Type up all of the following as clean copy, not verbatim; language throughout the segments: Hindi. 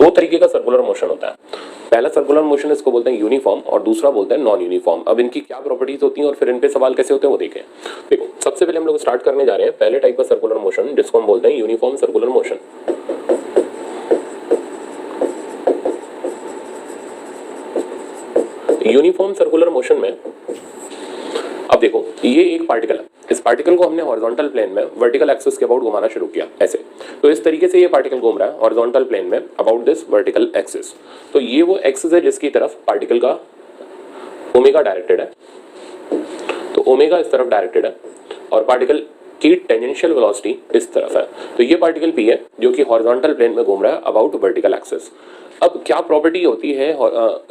दो तरीके का सर्कुलर मोशन होता है। पहला सर्कुलर मोशन इसको बोलते हैं यूनिफॉर्म और दूसरा बोलते हैं नॉन यूनिफॉर्म। अब इनकी क्या प्रॉपर्टीज होती हैं और फिर इन पे सवाल कैसे होते हैं वो देखें। देखो सबसे पहले हम लोग स्टार्ट करने जा रहे हैं पहले टाइप का सर्कुलर मोशन जिसको हम बोलते हैं uniform circular motion. Uniform circular motion में अब देखो ये एक पार्टिकल है, इस पार्टिकल को हमने हॉरिजॉन्टल प्लेन में वर्टिकल एक्सिस के अबाउट घुमाना शुरू किया ऐसे। तो इस तरीके से ये पार्टिकल घूम रहा है हॉरिजॉन्टल प्लेन में अबाउट दिस वर्टिकल एक्सिस। तो ये वो एक्सिस है जिसकी तरफ पार्टिकल का ओमेगा डायरेक्टेड है। तो ओमेगा इस तरफ डायरेक्टेड है और पार्टिकल की टेंजेंशियल वेलोसिटी इस तरफ है। तो ये पार्टिकल पी है जो कि हॉरिजॉन्टल प्लेन में घूम रहा है अबाउट वर्टिकल एक्सिस। अब क्या प्रॉपर्टी होती है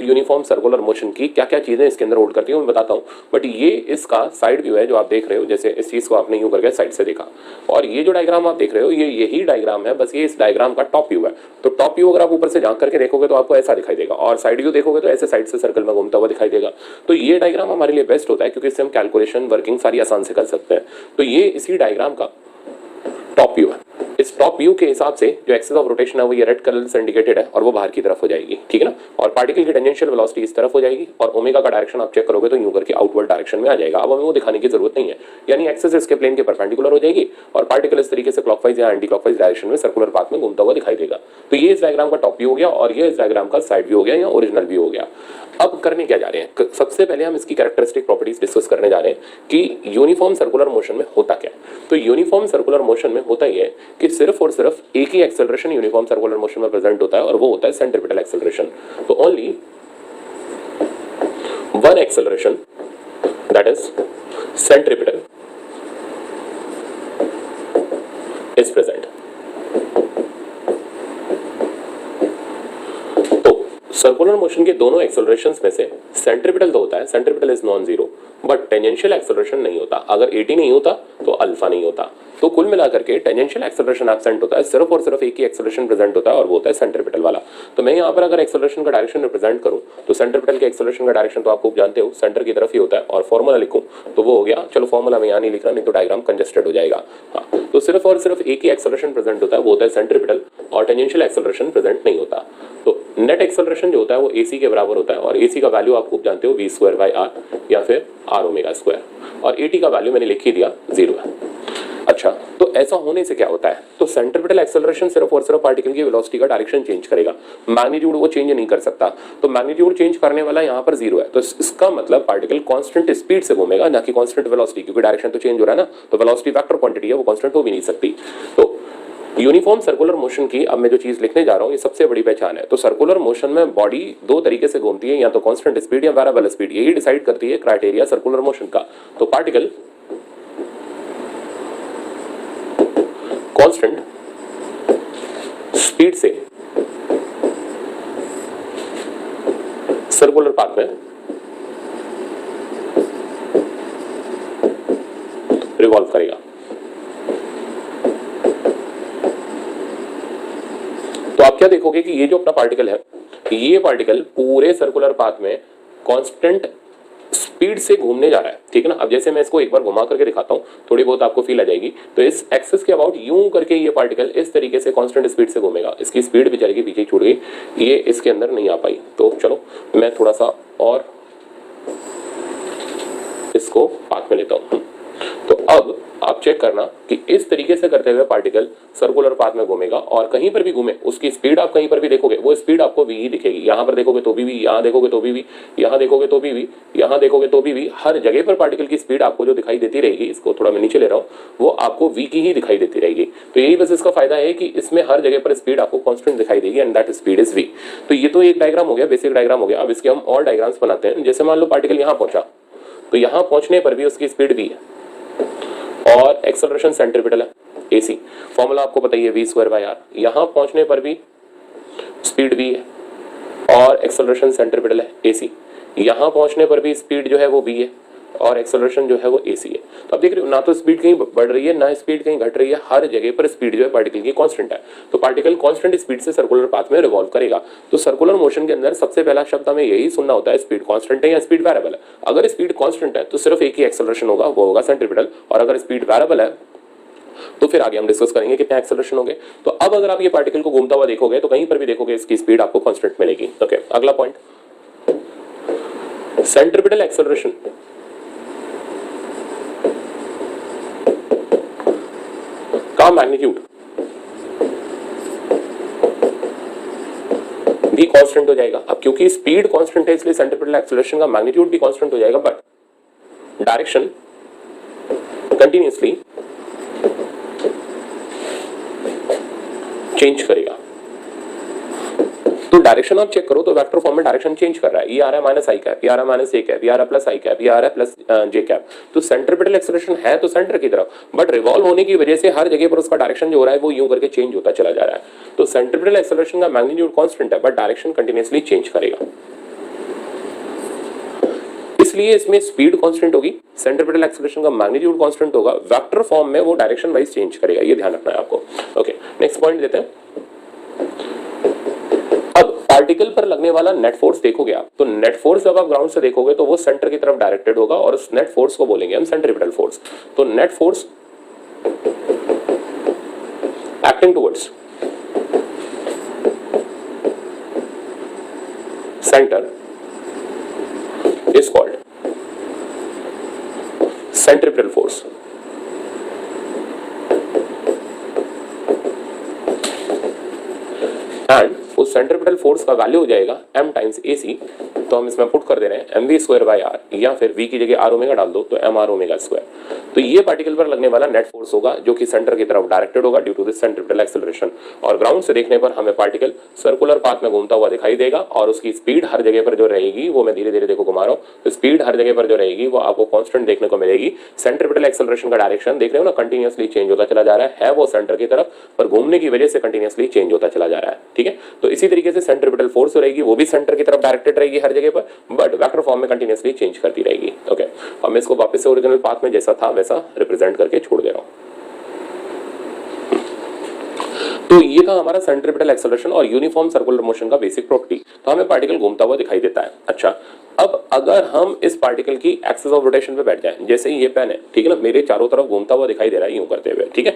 यूनिफॉर्म सर्कुलर मोशन की, क्या क्या चीजें इसके अंदर होल्ड करती हैं मैं बताता हूँ। बट ये इसका साइड व्यू है जो आप देख रहे हो, जैसे इस चीज को आपने यूं करके साइड से देखा और ये जो डायग्राम आप देख रहे हो ये यही डायग्राम है, बस ये इस डायग्राम का टॉप व्यू है। तो टॉप व्यू अगर आप ऊपर से झांक करके देखोगे तो आपको ऐसा दिखाई देगा और साइड व्यू देखोगे तो ऐसे साइड से सर्कल में घूमता हुआ दिखाई देगा। तो ये डायग्राम हमारे लिए बेस्ट होता है क्योंकि इससे हम कैलकुलेशन वर्किंग सारी आसान से कर सकते हैं। तो ये इसी डायग्राम का टॉप व्यू है। इस टॉप व्यू के हिसाब से जो एक्सिस ऑफ रोटेशन है वो ये रेड कलर से इंडिकेटेड है और वो बाहर की तरफ हो जाएगी, ठीक है ना। और पार्टिकल की टेंजेंशियल वेलोसिटी इस तरफ हो जाएगी और ओमेगा का डायरेक्शन आप चेक करोगे तो यूं करके आउटवर्ड डायरेक्शन में आ जाएगा। अब हमें वो दिखाने की जरूरत नहीं है, यानी एक्सिस इसके प्लेन के परपेंडिकुलर हो जाएगी और पार्टिकल इस तरीके से क्लॉकवाइज या एंटी क्लॉकवाइज डायरेक्शन में सर्कुलर पाथ में घूमता हुआ दिखाई देगा। तो ये इस डायग्राम का टॉप व्यू हो गया और ये इस डायग्राम का साइड व्यू हो गया या ओरिजिनल व्यू हो गया। अब करने क्या जा रहे हैं, सबसे पहले हम इसकी कैरेक्टरिस्टिक प्रॉपर्टीज डिस्कस करने जा रहे हैं कि यूनिफॉर्म सर्कुलर मोशन में होता क्या है। तो यूनिफॉर्म सर्कुलर मोशन में होता यह है कि सिर्फ और सिर्फ एक ही एक्सेलरेशन यूनिफॉर्म सर्कुलर मोशन में प्रेजेंट होता है और वो होता है सेंट्रीपिटल एक्सेलरेशन। तो only one acceleration that is centripetal is present. Circular motion के दोनों एक्सेलरेशंस में से सेंट्रीपिटल तो होता है, centripetal is non zero, but tangential acceleration नहीं होता। अगर 80 नहीं होता तो अल्फा नहीं होता। तो कुल मिलाकर के टेंजेंशियल एक्सेलरेशन एब्सेंट होता है, सिर्फ और सिर्फ एक ही एक्सेलरेशन प्रेजेंट होता है और वो होता है सेंट्रीपिटल वाला। तो मैं यहाँ पर अगर एक्सेलरेशन का डायरेक्शन रिप्रेजेंट करूँ तो सेंट्रीपिटल के एक्सेलरेशन का डायरेक्शन तो आपको जानते हो सेंटर की तरफ ही होता है और फॉर्मूला लिखूँ तो वो हो गया, चलो फॉर्मूला मैं यहाँ नहीं लिख रहा नहीं तो डायग्राम कंजेस्टेड हो जाएगा। हाँ, तो सिर्फ और सिर्फ एक ही एक्सेलरेशन प्रेजेंट होता है, वो होता है सेंट्रीपिटल और टेंजेंशियल एक्सेलरेशन प्रेजेंट नहीं होता। तो नेट एक्सेलरेशन जो होता है वो AC के बराबर होता है और AC का वैल्यू आप खूब जानते हो v²/r या फिर r ओमेगा स्क्वायर और AT का वैल्यू मैंने लिख ही दिया 0 है। अच्छा, तो ऐसा होने से क्या होता है, तो सेंट्रीपिटल एक्सेलरेशन सिर्फ और सिर्फ पार्टिकल की वेलोसिटी का डायरेक्शन चेंज करेगा, मैग्नीट्यूड वो चेंज नहीं कर सकता। तो मैग्नीट्यूड चेंज करने वाला यहाँ पर 0 है, तो इसका मतलब पार्टिकल कांस्टेंट स्पीड से घूमेगा ना कि कांस्टेंट वेलोसिटी, क्योंकि डायरेक्शन तो चेंज हो रहा है ना। तो वेलोसिटी वेक्टर क्वांटिटी है वो कांस्टेंट हो भी नहीं सकती। तो यूनिफॉर्म सर्कुलर मोशन की अब मैं जो चीज लिखने जा रहा हूं ये सबसे बड़ी पहचान है। तो सर्कुलर मोशन में बॉडी दो तरीके से घूमती है, या तो कांस्टेंट स्पीड या वेरिएबल स्पीड, यही डिसाइड करती है क्राइटेरिया सर्कुलर मोशन का। तो पार्टिकल कांस्टेंट स्पीड से सर्कुलर पाथ में रिवॉल्व करेगा। तो आप क्या देखोगे कि ये जो अपना पार्टिकल है, ये पार्टिकल पूरे सर्कुलर पाथ में कांस्टेंट स्पीड से घूमने जा रहा है, ठीक है ना। अब जैसे मैं इसको एक बार घुमा करके दिखाता हूं, थोड़ी बहुत आपको फील आ जाएगी। तो इस एक्सिस के अबाउट यूं करके ये पार्टिकल इस तरीके से कांस्टेंट स्पीड से घूमेगा। इसकी स्पीड बेचारे की पीछे छूट गई, ये इसके अंदर नहीं आ पाई। तो चलो मैं थोड़ा सा और इसको पाथ में लेता हूं। तो अब आप चेक करना कि इस तरीके से करते हुए पार्टिकल सर्कुलर पाथ में घूमेगा और कहीं पर भी घूमे उसकी स्पीड आप कहीं पर भी देखोगे वो स्पीड आपको v ही दिखेगी। यहां पर देखोगे तो भी v, यहां देखोगे तो भी v, यहां देखोगे तो भी v, यहां देखोगे तो भी v, हर जगह पर पार्टिकल की स्पीड आपको जो दिखाई देती रहेगी, इसको थोड़ा मैं नीचे ले रहा हूं, वो आपको v की ही दिखाई देती रहेगी। तो यही बस इसका फायदा है कि इसमें हर जगह पर स्पीड आपको कांस्टेंट दिखाई देगी and that speed is v। तो ये तो एक डायग्राम हो गया, बेसिक डायग्राम हो गया। अब इसके हम और डायग्राम्स बनाते हैं। जैसे मान लो पार्टिकल यहां पहुंचा, तो यहां पहुंचने पर भी उसकी स्पीड v है और एक्सेलरेशन सेंट्रीपिटल है AC, फॉर्मूला आपको पता ही है v²/r। यहां पहुंचने पर भी स्पीड v है और एक्सेलरेशन सेंट्रीपिटल है AC। यहां पहुंचने पर भी स्पीड जो है वो v है और एक्सेलरेशन जो है वो AC है। तो अब देख रहे हो ना तो स्पीड कहीं बढ़ रही है ना स्पीड कहीं घट रही है, हर जगह पर स्पीड जो है पार्टिकल की कांस्टेंट है। तो पार्टिकल कांस्टेंट स्पीड से सर्कुलर पाथ में रिवॉल्व करेगा। तो सर्कुलर मोशन के अंदर सबसे पहला शब्द हमें यही सुनना होता है, स्पीड कांस्टेंट है या स्पीड वेरिएबल है। अगर स्पीड कांस्टेंट है तो सिर्फ एक ही एक्सेलरेशन होगा, वो होगा सेंट्रीपिटल, और अगर स्पीड वेरिएबल है तो फिर आगे हम डिस्कस करेंगे कितने एक्सेलरेशन होंगे। तो अब अगर आप ये पार्टिकल को घूमता हुआ देखोगे तो कहीं पर भी देखोगे इसकी स्पीड आपको कांस्टेंट मिलेगी। ओके, अगला पॉइंट, सेंट्रिपिटल एक्सेलरेशन। का मैग्नीट्यूड भी कांस्टेंट हो जाएगा। अब क्योंकि स्पीड कांस्टेंट है इसलिए सेंट्रिपिटल एक्सेलरेशन का मैग्नीट्यूड भी कांस्टेंट हो जाएगा, बट डायरेक्शन कंटिन्यूअसली चेंज करेगा। तो डायरेक्शन आप चेक करो तो वेक्टर फॉर्म में डायरेक्शन चेंज कर रहा है। ये आ रहा है माइनस आई कैप, ये आ रहा है माइनस ए कैप, ये आ रहा है प्लस आई कैप, ये आ रहा है प्लस जे कैप। तो सेंट्रिपिटल एक्सेलरेशन है तो सेंटर की तरफ, बट रिवॉल्व होने की वजह से हर जगह पर उसका डायरेक्शन जो हो रहा है वो यूं करके चेंज होता चला जा रहा है। तो सेंट्रिपिटल एक्सेलरेशन का मैग्नीट्यूड कांस्टेंट है बट डायरेक्शन कंटिन्यूअसली चेंज करेगा, इसलिए इसमें स्पीड कांस्टेंट होगी, सेंट्रिपिटल एक्सेलरेशन का मैग्नीट्यूड कांस्टेंट होगा, वेक्टर फॉर्म में वो डायरेक्शन वाइज चेंज करेगा। ये ध्यान रखना है आपको। ओके, नेक्स्ट पॉइंट देते हैं। अब पार्टिकल पर लगने वाला नेट फोर्स देखोगे आप, तो नेट फोर्स जब आप ग्राउंड से देखोगे तो वो सेंटर की तरफ डायरेक्टेड होगा और उस नेट फोर्स को बोलेंगे हम सेंट्रिपिटल फोर्स। तो net force acting towards centre is called centripetal force। And उस सेंट्रिपिटल फोर्स का वैल्यू हो जाएगा m टाइम्स AC। तो हम इसमें पुट कर दे रहे हैं mv स्क्वायर बाय r, या फिर v की जगह r ओमेगा डाल दो तो mr ओमेगा स्क्वायर। तो ये पार्टिकल पर लगने वाला नेट फोर्स होगा जो कि सेंटर की तरफ डायरेक्टेड होगा due to this centripetal acceleration. और ग्राउंड से देखने पर हमें पार्टिकल सर्कुलर पाथ में घूमता हुआ दिखाई देगा और उसकी स्पीड हर जगह पर जो रहेगी वो मैं धीरे धीरे देखो घुमा रहा हूँ, तो स्पीड हर जगह पर जो रहेगी वो आपको कांस्टेंट देखने को मिलेगी। सेंट्रिपिटल एक्सेलरेशन का डायरेक्शन देख रहे हो ना, कंटिन्यूअसली चेंज होता चला जा रहा है वो सेंटर की तरफ, पर घूमने की वजह से कंटिन्यूअसली चेंज होता चला जा रहा है। ठीक है, तो इसी तरीके से सेंट्रिपिटल फोर्स रहेगी वो भी सेंटर की तरफ डायरेक्टेड रहेगी हर जगह पर, बट वेक्टर फॉर्म में कंटिन्यूअसली चेंज करती रहेगी। ओके, अब मैं इसको वापस से ओरिजिनल पाथ में जैसा था वैसा रिप्रेजेंट करके छोड़ दे रहा हूं। तो ये था हमारा सेंट्रिपिटल एक्सेलरेशन और यूनिफॉर्म सर्कुलर मोशन का बेसिक प्रॉपर्टी। तो हमें पार्टिकल घूमता हुआ दिखाई देता है। अच्छा, अब अगर हम इस पार्टिकल की एक्सिस ऑफ रोटेशन पे बैठ जाएं, जैसे ये पेन है, ठीक है ना, मेरे चारों तरफ घूमता हुआ दिखाई दे रहा है यूं करते हुए। ठीक है,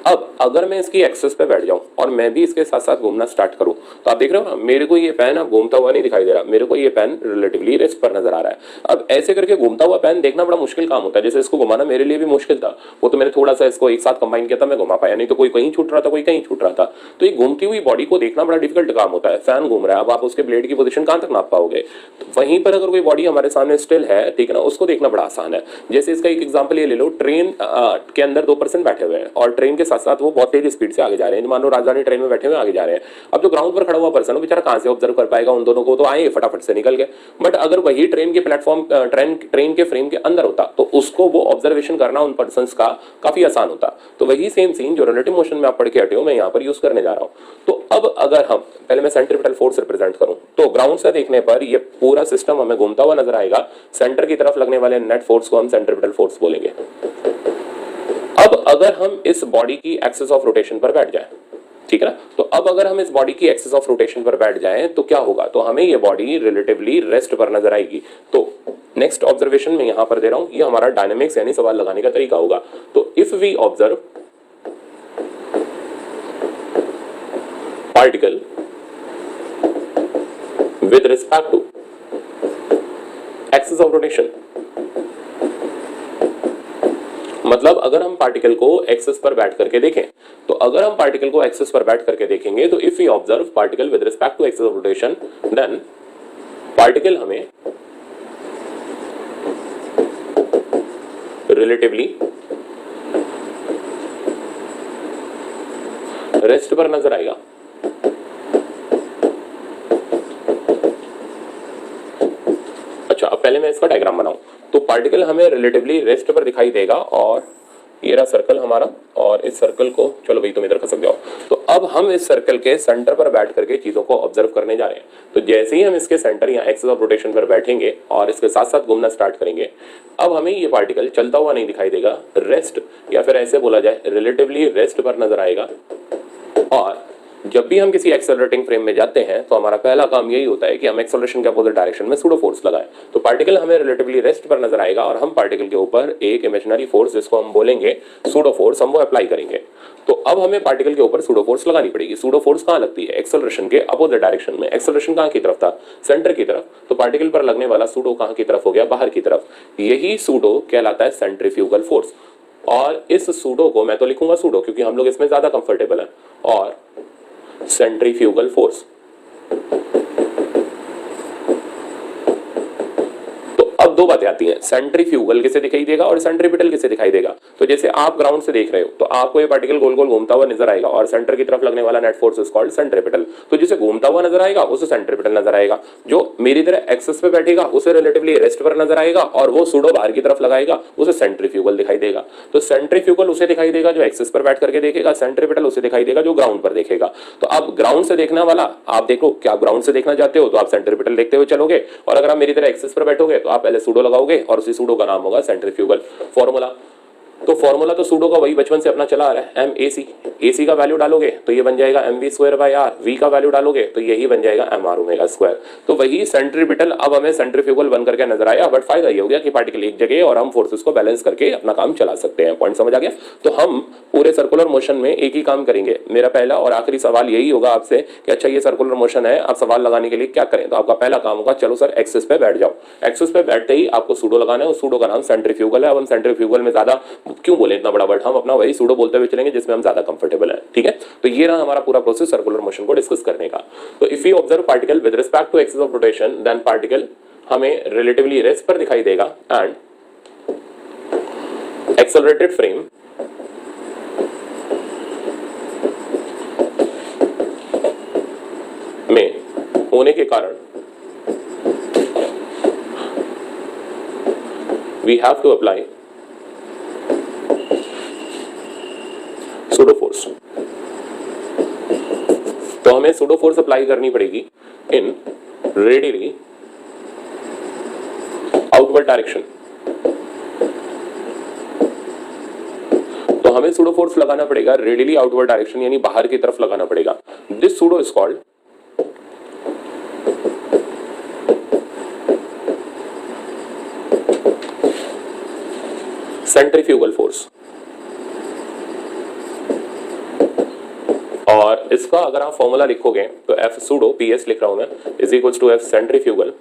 अब अगर मैं इसकी एक्सिस पे बैठ जाऊं और मैं भी इसके साथ साथ घूमना स्टार्ट करूं, तो आप देख रहे हो ना, मेरे को ये पेन अब घूमता हुआ नहीं दिखाई दे रहा, मेरे को ये पेन रिलेटिवली रेस्ट पर नजर आ रहा है। अब ऐसे करके घूमता हुआ पेन देखना बड़ा मुश्किल काम होता है। जैसे इसको घुमाना मेरे लिए भी मुश्किल था, वो तो मैंने थोड़ा सा इसको एक साथ कंबाइन किया था, मैं घुमा पाया, नहीं तो कोई कहीं छूट रहा था, कोई कहीं छूट रहा था। तो ये घूमती हुई बॉडी को देखना बड़ा डिफिकल्ट काम होता है। फैन घूम रहा है, अब आप उसके ब्लेड की पोजीशन कहां तक नाप पाओगे? तो वहीं पर अगर कोई बॉडी हमारे सामने स्टिल है, ठीक है ना, उसको देखना बड़ा आसान है। जैसे इसका एक एग्जांपल ये ले लो, ट्रेन के अंदर 2 पर्सन बैठे हुए हैं और ट्रेन के साथ साथ वो बहुत तेज स्पीड से आगे जा रहे हैं। मान लो राजधानी ट्रेन में बैठे हुए आगे जा रहे हैं। अब जो ग्राउंड पर खड़ा हुआ पर्सन है बेचारा कहां से ऑब्जर्व कर पाएगा उन दोनों को? तो आए फटाफट से निकल गए। बट अगर वही ट्रेन के प्लेटफॉर्म ट्रेन के फ्रेम के अंदर होता तो उसको वो ऑब्जर्वेशन करना उन पर्सन का काफी आसान होता। तो वही सेम सीन जो रिलेटिव मोशन में आप पढ़ के हटे हो मैं यहाँ पर यूज करने जा रहा हूँ। तो अब अगर हम पहले मैं सेंट्रिपिटल फोर्स रिप्रेजेंट करूं तो ग्राउंड से देखने पर ये पूरा सिस्टम हमें घूमता हुआ नजर आएगा। सेंटर की तरफ लगने वाले नेट फोर्स को हम सेंट्रिपिटल फोर्स बोलेंगे। अब अगर हम इस बॉडी की एक्सिस ऑफ रोटेशन पर बैठ जाएं, ठीक है ना, तो अब अगर हम इस बॉडी की एक्सिस ऑफ रोटेशन पर बैठ जाएं तो क्या होगा? तो हमें ये बॉडी रिलेटिवली रेस्ट पर नजर आएगी। तो नेक्स्ट ऑब्जर्वेशन में यहां पर दे रहा हूं, ये हमारा डायनेमिक्स यानी सवाल लगाने का तरीका होगा। तो if we observe particle with respect to axis of rotation, मतलब अगर हम पार्टिकल को एक्सिस पर बैठ करके देखें, तो अगर हम पार्टिकल को एक्सिस पर बैठ करके देखेंगे तो if we observe particle with respect to axis of rotation, then particle हमें रिलेटिवली रेस्ट पर नजर आएगा। अब पहले मैं इसका डायग्राम बनाऊं तो पार्टिकल हमें रिलेटिवली रेस्ट पर दिखाई देगा और ये रहा सर्कल हमारा, और इस सर्कल को चलो भाई तुम इधर खसक जाओ। तो अब हम इस सर्कल के सेंटर पर बैठ करके चीजों को ऑब्जर्व करने जा रहे हैं। तो जैसे ही हम इसके सेंटर या एक्सिस ऑफ रोटेशन पर बैठेंगे और इसके साथ साथ घूमना स्टार्ट करेंगे, अब हमें ये पार्टिकल चलता हुआ नहीं दिखाई देगा, रेस्ट या फिर ऐसे बोला जाए रिलेटिवली रेस्ट पर नजर आएगा। और जब भी हम किसी एक्सेलरेटिंग फ्रेम में जाते हैं तो हमारा पहला काम यही होता है कि हम एक्सेलरेशन के अपोजिट डायरेक्शन में सूडो फोर्स लगाएं। तो पार्टिकल हमें रिलेटिवली रेस्ट पर नजर आएगा और हम पार्टिकल के ऊपर एक इमेजिनरी फोर्स जिसको हम बोलेंगे सूडो फोर्स, हम वो अप्लाई करेंगे। तो अब हमें पार्टिकल के ऊपर सूडो फोर्स लगानी पड़ेगी। सूडो फोर्स कहाँ लगती है? एक्सेलरेशन के अपोजिट डायरेक्शन में। एक्सेलरेशन कहाँ की तरफ था? सेंटर की तरफ। तो पार्टिकल पर लगने वाला सूडो कहाँ की तरफ हो गया? बाहर की तरफ। यही सूडो कहलाता है सेंट्रीफ्यूगल फोर्स। और इस सूडो को मैं तो लिखूंगा सूडो क्योंकि हम लोग इसमें ज्यादा कंफर्टेबल हैं, और सेंट्रीफ्यूगल फोर्स। अब दो बातें आती हैं, सेंट्रीफ्यूगल किसे दिखाई देगा और सेंट्रीपिटल किसे दिखाई देगा। तो जैसे आप ग्राउंड से देख रहे हो तो आपको ये पार्टिकल गोल गोल घूमता हुआ नजर आएगा और सेंटर की तरफ लगने वाला net force is called centripetal. तो जिसे घूमता हुआ नजर आएगा उसे सेंट्रीपिटल नजर आएगा, जो मेरी तरह एक्सिस पे बैठेगा उसे रिलेटिवली रेस्ट पर नजर आएगा और वो सूडो बाहर की तरफ लगाएगा उसे सेंट्रीफ्यूगल दिखाई देगा। तो सेंट्रीफ्यूगल उसे दिखाई देगा जो एक्सिस पर बैठ करके देखेगा, सेंट्रीपिटल उसे दिखाई देगा जो ग्राउंड पर देखेगा। तो अब ग्राउंड से देखने वाला आप देखो, क्या आप ग्राउंड से देखना चाहते हो तो आप सेंट्रीपिटल देखते हुए चलोगे, और अगर आप मेरी तरह एक्सिस पर बैठोगे तो आप पहले सूडो लगाओगे और उसी सूडो का नाम होगा सेंट्रीफ्यूगल। फॉर्मूला तो फॉर्मूला तो सूडो का वही बचपन से अपना चला आ रहा है, एम ए सी। ए सी का वैल्यू डालोगे तो ये बन जाएगा m v square by r, v का वैल्यू डालोगे तो यही बन जाएगा एम आर ओमेगा स्क्वायर। तो वही सेंट्रीपिटल अब हमें सेंट्रीफ्यूगल बन करके नजर आया, बट फायदा ये हो गया कि पार्टिकल एक जगह और हम फोर्सेस को बैलेंस करके अपना काम चला सकते हैं। पॉइंट समझ आ गया? तो हम पूरे सर्कुलर मोशन में एक ही काम करेंगे। मेरा पहला और आखिरी सवाल यही होगा आपसे कि अच्छा ये सर्कुलर मोशन है, आप सवाल लगाने के लिए क्या करें? तो आपका पहला काम होगा चलो सर एक्सिस पे बैठ जाओ। एक्सिस पे बैठते ही आपको सूडो लगाना है, उस सूडो का नाम सेंट्रीफ्यूगल है। अब हम सेंट्रीफ्यूगल में ज्यादा क्यों बोले इतना बड़ा वर्ड, हम अपना वही सूडो बोलते हुए चलेंगे जिसमें हम ज्यादा कंफर्टेबल हैं। ठीक है, तो ये रहा हमारा पूरा प्रोसेस सर्कुलर मोशन को डिस्कस करने का। तो if you observe particle with respect to axis of rotation then particle हमें रिलेटिवली रेस्ट पर दिखाई देगा एंड एक्सेलरेटेड फ्रेम में होने के कारण we have to apply pseudo force. तो हमें सूडो फोर्स अप्लाई करनी पड़ेगी इन रेडियली आउटवर्ड डायरेक्शन। तो हमें सूडो फोर्स लगाना पड़ेगा रेडियली आउटवर्ड डायरेक्शन, यानी बाहर की तरफ लगाना पड़ेगा। This pseudo is called centrifugal force. और इसका अगर आप फॉर्मूला लिखोगे तो एफ सूडो पी एस लिख रहा हूं मैं is equals to F centrifugal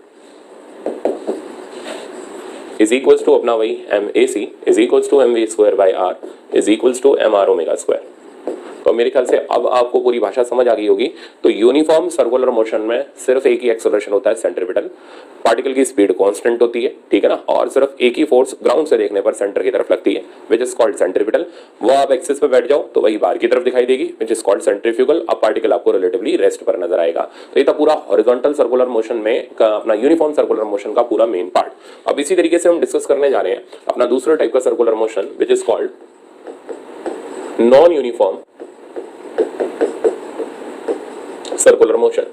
is equals to अपना वही m a c is equals to m v square by r is equals to m r omega square. तो मेरे ख्याल से अब आपको पूरी भाषा समझ आ गई होगी। तो यूनिफॉर्म सर्कुलर मोशन में सिर्फ एक ही एक्सेलरेशन होता है सेंट्रीपिटल, पार्टिकल की स्पीड कांस्टेंट होती है, ठीक है ना, और सिर्फ एक ही फोर्स ग्राउंड से देखने पर सेंटर की तरफ लगती है विच इज कॉल्ड सेंट्रीपिटल। वो आप एक्सिस पे बैठ जाओ तो वही बाहर की तरफ दिखाई देगी विच इज कॉल्ड सेंट्रीफ्यूगल। अब पार्टिकल आपको रिलेटिवली रेस्ट पर नजर आएगा। तो ये था पूरा हॉरिजॉन्टल सर्कुलर मोशन में अपना यूनिफॉर्म सर्कुलर मोशन का पूरा मेन पार्ट। अब इसी तरीके से हम डिस्कस करने जा रहे हैं अपना दूसरा टाइप का circular motion which is called non uniform circular motion.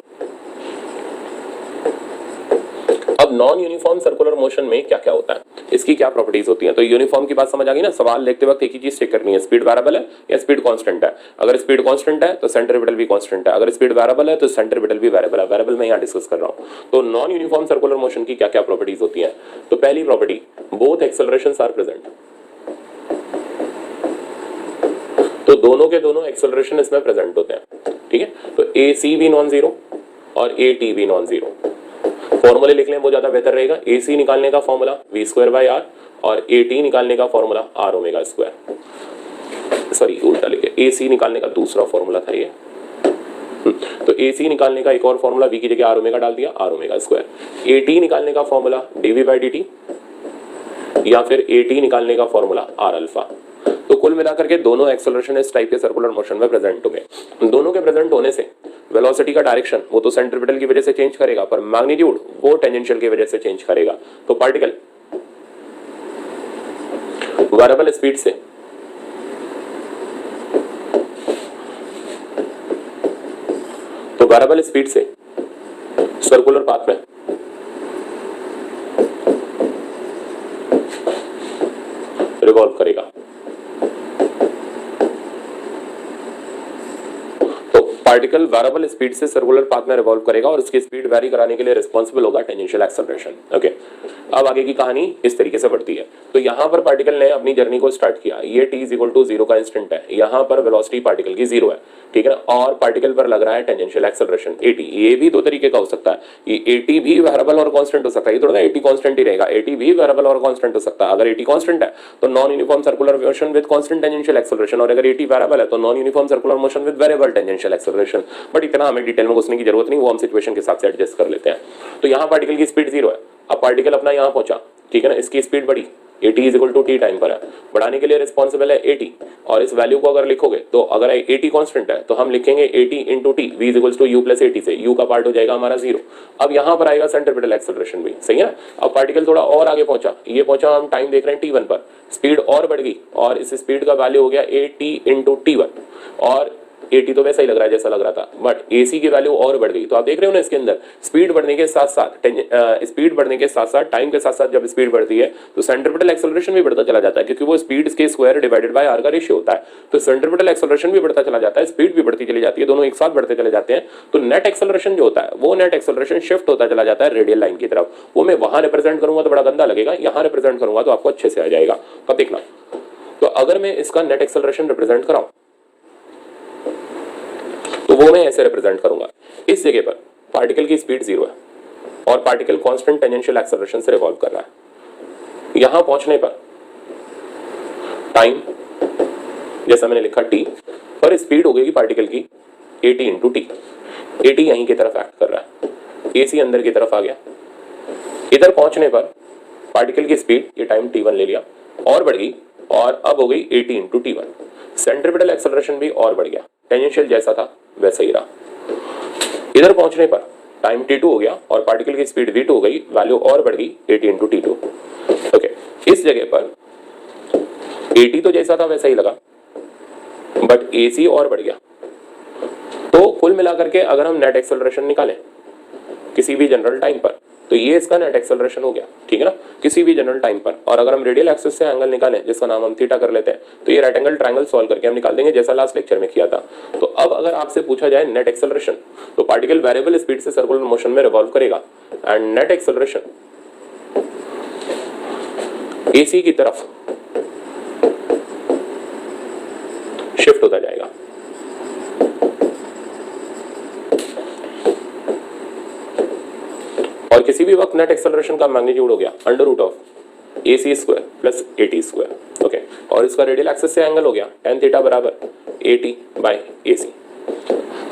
अब नॉन यूनिफॉर्म सर्कुलर मोशन में क्या क्या होता है, इसकी क्या प्रॉपर्टीज होती हैं? तो यूनिफॉर्म की बात समझ आ गई ना। सवाल लिखते वक्त एक ही चीज चेक करनी है, स्पीड वेरिएबल है या स्पीड कांस्टेंट है। अगर स्पीड कांस्टेंट है तो सेंट्रीपिटल भी कांस्टेंट है, अगर स्पीड वेरिएबल है तो सेंट्रीपिटल भी वेरिएबल है। वेरिएबल मैं यहाँ डिस्कस कर रहा हूँ। तो नॉन यूनिफॉर्म सर्कुलर मोशन की क्या क्या प्रॉपर्टीज होती है? तो पहली प्रॉपर्टी, बोथ एक्सेलरेशंस आर प्रेजेंट। तो दोनों के दोनों एक्सेलरेशन इसमें प्रेजेंट होते हैं, ठीक है। तो ए सी भी नॉन जीरो और ए टी भी नॉन जीरो। फॉर्मूले लिख लें वो ज्यादा बेहतर रहेगा। ए सी निकालने का formula v square by r और ए टी निकालने का formula r omega square. Sorry उल्टा लिखे, ए सी निकालने का दूसरा फॉर्मूला था ये। तो ए सी निकालने का एक और फॉर्मूला, वी की जगह आर ओमेगा डाल दिया, r omega square. A t निकालने का formula d v by d t या फिर ए टी निकालने का फॉर्मूला आर अल्फा। तो कुल मिलाकर के दोनों एक्सेलरेशन इस टाइप के सर्कुलर मोशन में प्रेजेंट होंगे। दोनों के प्रेजेंट होने से वेलोसिटी का डायरेक्शन वो तो सेंट्रीपिटल की वजह से चेंज करेगा, पर मैग्नीट्यूड वो टेंजेंशियल की वजह से चेंज करेगा। तो पार्टिकल वेरिएबल स्पीड से सर्कुलर पाथ में रिवॉल्व करेगा। पार्टिकल वेरिएबल स्पीड से सर्कुलर पाथ में रिवॉल्व करेगा और उसकी स्पीड वेरी कराने के लिए रिस्पॉन्सिबल होगा टेंजेंशियल एक्सेलरेशन। ओके, अब आगे की कहानी इस तरीके से बढ़ती है। तो यहाँ पर पार्टिकल ने अपनी जर्नी को स्टार्ट किया, ये t इज इक्वल टू 0 का इंस्टेंट है, यहाँ पर वेलोसिटी पार्टिकल की 0 है, ठीक है ना, और पार्टिकल पर लग रहा है टेंजेंशियल एक्सेलरेशन at। ये भी दो तरीके का हो सकता है, ये at भी वेरिएबल और कांस्टेंट हो सकता है, ये थोड़ा ना at कांस्टेंट ही रहेगा, at भी वेरिएबल और कांस्टेंट हो सकता है। अगर at कांस्टेंट है तो non uniform circular motion with constant tangential acceleration, और अगर at वेरिएबल है तो non uniform circular motion with variable tangential acceleration. But इतना हमें डिटेल में घुसने की जरूरत नहीं, वो हम सिचुएशन के हिसाब से एडजस्ट कर लेते हैं। तो यहाँ पार्टिकल की स्पीड 0 है, अब पार्टिकल अपना यहाँ पहुंचा, ठीक है ना, इसकी स्पीड बढ़ी, at is equal to t time पर है, बढ़ाने के लिए रिस्पॉन्सिबल है at, और इस वैल्यू को अगर लिखोगे तो अगर at कांस्टेंट है तो हम लिखेंगे at into t, v is equal to u plus at से u का पार्ट हो जाएगा हमारा 0। अब यहाँ पर आएगा सेंट्रीपिटल एक्सेलरेशन भी, सही है। अब पार्टिकल थोड़ा और आगे पहुंचा, ये पहुंचा, हम टाइम देख रहे हैं t1 पर, स्पीड और बढ़ गई और इस स्पीड का वैल्यू हो गया at इंटू t1, और at तो वैसा ही लग रहा है जैसा लग रहा था, बट ac की वैल्यू और बढ़ गई। तो आप देख रहे हो ना, इसके अंदर स्पीड बढ़ने के साथ साथ टाइम के साथ साथ जब स्पीड बढ़ती है तो सेंट्रीपिटल एक्सेलरेशन भी बढ़ता चला जाता है, क्योंकि वो स्पीड के स्क्वायर डिवाइडेड बाय r का रेशियो होता है। तो सेंट्रीपिटल एक्सेलरेशन भी बढ़ता चला जाता है, स्पीड भी बढ़ती चली जाती है, दोनों एक साथ बढ़ते चले जाते हैं। तो नेट एक्सेलरेशन जो होता है वो नेट एक्सेलरेशन शिफ्ट होता चला जाता है रेडियल लाइन की तरफ। वो मैं वहां रिप्रेजेंट करूंगा तो बड़ा गंदा लगेगा, यहां रिप्रेजेंट करूंगा तो आपको अच्छे से आ जाएगा। तो देखना, तो अगर मैं इसका नेट एक्सेलरेशन रिप्रेजेंट कराऊं तो वो मैं ऐसे रिप्रेजेंट करूंगा, इस जगह पर पार्टिकल की स्पीड 0 है और पार्टिकल कांस्टेंट टेंजेंशियल एक्सेलरेशन से रिवॉल्व कर रहा है। यहां पहुंचने पर टाइम जैसा मैंने लिखा t, और स्पीड हो गई पार्टिकल की at इंटू टी, at यहीं की तरफ एक्ट कर रहा है, ac अंदर की तरफ आ गया। इधर पहुंचने पर पार्टिकल की स्पीड, ये टाइम t1 ले लिया, और बढ़ गई और अब हो गई at into t1। Centripetal acceleration भी और बढ़ गया, टेंजेंशियल जैसा था वैसा ही रहा। इधर पहुंचने पर टाइम t2 हो गया और पार्टिकल की स्पीड v2 हो गई, वैल्यू और बढ़ गई at इंटू t2। ओके, इस जगह पर at तो जैसा था वैसा ही लगा, बट ac और बढ़ गया। तो कुल मिलाकर के अगर हम नेट एक्सेलरेशन निकालें किसी भी जनरल टाइम पर तो ये इसका नेट एक्सेलरेशन हो गया, ठीक है ना, किसी भी जनरल टाइम पर। और अगर हम रेडियल एक्सिस से एंगल निकालें जिसका नाम हम थीटा कर लेते हैं तो ये राइट एंगल ट्रायंगल सॉल्व करके हम निकाल देंगे जैसा लास्ट लेक्चर में किया था। तो अब अगर आपसे पूछा जाए नेट एक्सेलरेशन, तो पार्टिकल वेरिएबल स्पीड से सर्कुलर मोशन में रिवॉल्व करेगा एंड नेट एक्सेलरेशन AC की तरफ शिफ्ट होता जाएगा। और किसी भी वक्त नेट एक्सेलरेशन का मैग्नीट्यूड हो गया under root of AC square plus AT square. Okay, और इसका रेडियल एक्सिस से एंगल हो गया tan थीटा बराबर AT बाय AC।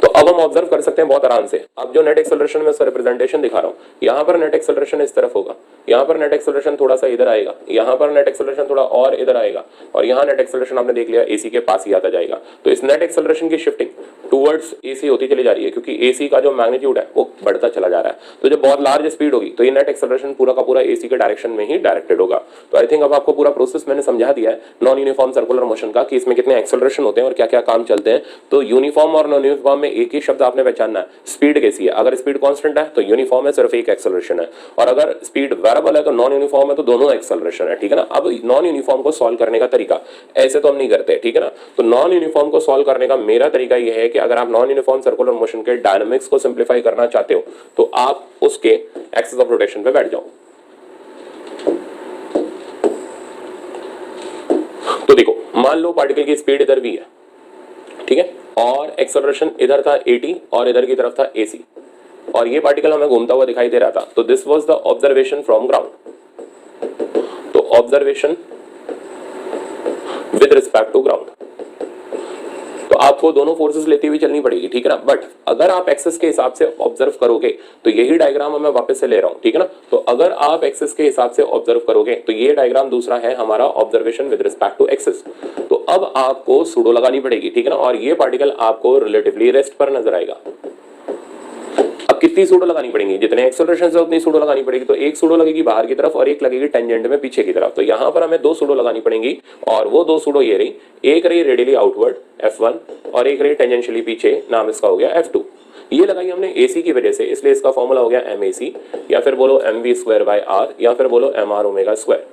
तो अब हम ऑब्जर्व कर सकते हैं बहुत आराम से, अब जो नेट एक्सेलरेशन में उसका रिप्रेजेंटेशन दिखा रहा हूँ, यहाँ पर नेट एक्सेलरेशन इस तरफ होगा, यहाँ पर नेट एक्सेलरेशन थोड़ा सा इधर आएगा, यहाँ पर नेट एक्सेलरेशन थोड़ा और इधर आएगा, और यहाँ नेट एक्सेलरेशन आपने देख लिया AC के पास ही आता जाएगा। तो इस नेट एक्सेलरेशन की शिफ्टिंग टुवर्ड्स AC होती चली जा रही है, क्योंकि AC का जो मैग्नीट्यूड है वो बढ़ता चला जा रहा है। तो जब बहुत लार्ज स्पीड होगी तो ये नेट एक्सेलरेशन पूरा का पूरा AC के डायरेक्शन में ही डायरेक्टेड होगा। तो आई थिंक अब आपको पूरा प्रोसेस मैंने समझा दिया है नॉन यूनिफॉर्म सर्कुलर मोशन का, कि इसमें कितने एक्सेलरेशन होते हैं और क्या क्या काम चलते हैं। तो यूनिफॉर्म और नॉन यूनिफॉर्म में एक ही शब्द आपने पहचानना है, स्पीड कैसी है। अगर स्पीड कांस्टेंट है तो यूनिफॉर्म है, सिर्फ एक एक्सेलरेशन है, और अगर स्पीड वेरिएबल है तो नॉन यूनिफॉर्म है तो दोनों एक्सेलरेशन है, ठीक है ना। अब नॉन यूनिफॉर्म को सॉल्व करने का तरीका, ऐसे तो हम नहीं करते, ठीक है ना। तो नॉन यूनिफॉर्म को सॉल्व करने का मेरा तरीका यह है कि अगर आप नॉन यूनिफॉर्म सर्कुलर मोशन के डायनामिक्स को सिंप्लीफाई करना चाहते हो तो आप उसके एक्सिस ऑफ रोटेशन पे बैठ जाओ। तो देखो, मान लो पार्टिकल की स्पीड इधर भी है, ठीक है, और एक्सेलरेशन इधर था AT और इधर की तरफ था AC, और ये पार्टिकल हमें घूमता हुआ दिखाई दे रहा था। तो this was the observation from ground. तो observation with respect to ground, तो आपको दोनों फोर्सेस लेती हुई चलनी पड़ेगी, ठीक है ना। बट अगर आप एक्सिस के हिसाब से ऑब्जर्व करोगे तो यही डायग्राम मैं वापस से ले रहा हूं, ठीक है ना। तो अगर आप एक्सिस के हिसाब से ऑब्जर्व करोगे तो ये डायग्राम दूसरा है हमारा observation with respect to axis. तो अब आपको सूडो लगानी पड़ेगी, ठीक है ना, और ये पार्टिकल आपको रिलेटिवली रेस्ट पर नजर आएगा। अब कितनी सूडो लगानी पड़ेंगी, जितने एक्सेलरेशन से उतनी सूडो लगानी पड़ेगी। तो एक सूडो लगेगी बाहर की तरफ और एक लगेगी टेंजेंट में पीछे की तरफ। तो यहाँ पर हमें 2 सूडो लगानी पड़ेंगी, और वो 2 सूडो ये रही, एक रही रेडियली आउटवर्ड F1 और एक रही टेंजेंशियली पीछे, नाम इसका हो गया F2। ये लगाई हमने AC की वजह से, इसलिए इसका फॉर्मूला हो गया MAC, या फिर बोलो MV स्क्वायर बाय R, या फिर बोलो MR ओमेगा स्क्वायर।